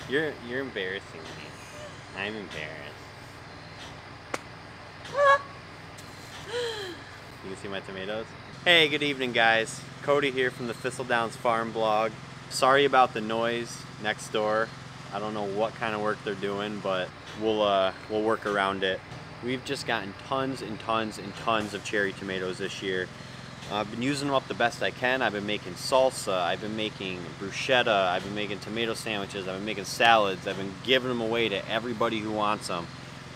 You're embarrassing me. I'm embarrassed. You can see my tomatoes. Hey, good evening, guys. Cody here from the Thistledowns Farm blog. Sorry about the noise next door. I don't know what kind of work they're doing, but we'll work around it. We've just gotten tons and tons and tons of cherry tomatoes this year. I've been using them up the best I can. I've been making salsa, I've been making bruschetta, I've been making tomato sandwiches, I've been making salads, I've been giving them away to everybody who wants them,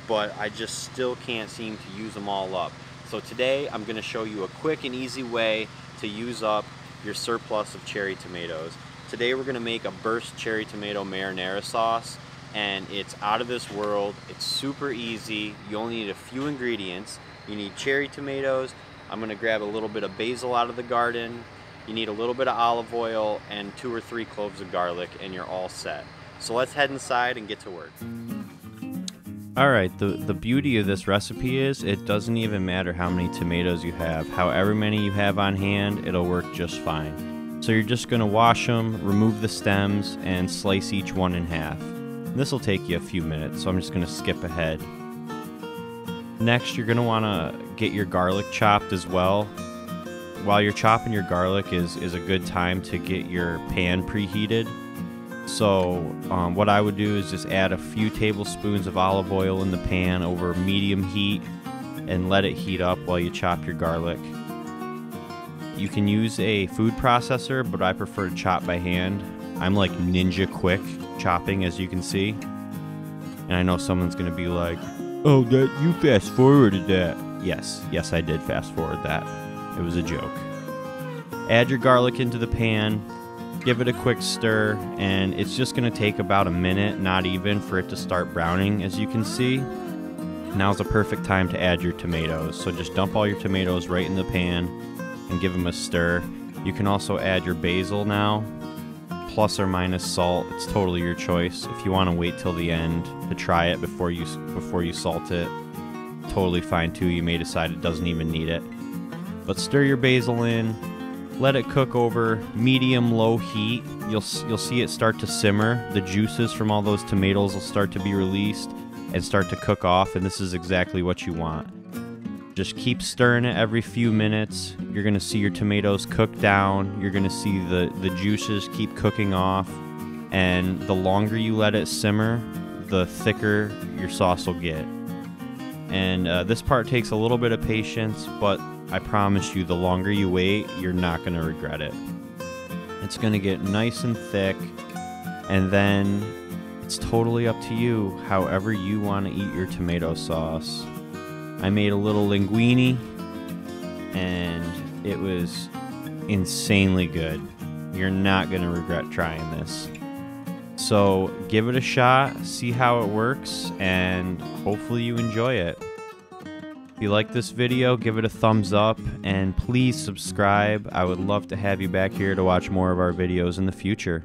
but I just still can't seem to use them all up. So today I'm going to show you a quick and easy way to use up your surplus of cherry tomatoes. Today we're going to make a burst cherry tomato marinara sauce, and it's out of this world. It's super easy. You only need a few ingredients. You need cherry tomatoes. I'm going to grab a little bit of basil out of the garden. You need a little bit of olive oil and 2 or 3 cloves of garlic, and you're all set. So let's head inside and get to work. Alright, the beauty of this recipe is it doesn't even matter how many tomatoes you have. However many you have on hand, it'll work just fine. So you're just going to wash them, remove the stems, and slice each one in half. This will take you a few minutes, so I'm just going to skip ahead. Next, you're going to want to get your garlic chopped as well. While you're chopping your garlic is a good time to get your pan preheated. So what I would do is just add a few tablespoons of olive oil in the pan over medium heat and let it heat up while you chop your garlic. You can use a food processor, but I prefer to chop by hand. I'm like ninja quick chopping, as you can see. And I know someone's going to be like, "Oh, that you fast forwarded that." Yes, I did fast forward that. It was a joke. Add your garlic into the pan. Give it a quick stir, and it's just going to take about a minute, not even, for it to start browning, as you can see. Now's a perfect time to add your tomatoes, so just dump all your tomatoes right in the pan and give them a stir. You can also add your basil now, plus or minus salt. It's totally your choice. If you want to wait till the end to try it before you salt it, totally fine too. You may decide it doesn't even need it. But stir your basil in. Let it cook over medium-low heat. You'll see it start to simmer. The juices from all those tomatoes will start to be released and start to cook off, and this is exactly what you want. Just keep stirring it every few minutes. You're going to see your tomatoes cook down. You're going to see the juices keep cooking off, and the longer you let it simmer, the thicker your sauce will get. And this part takes a little bit of patience, but I promise you, the longer you wait, you're not going to regret it. It's going to get nice and thick, and then it's totally up to you, however you want to eat your tomato sauce. I made a little linguine, and it was insanely good. You're not going to regret trying this. So give it a shot, see how it works, and hopefully you enjoy it. If you like this video, give it a thumbs up, and please subscribe. I would love to have you back here to watch more of our videos in the future.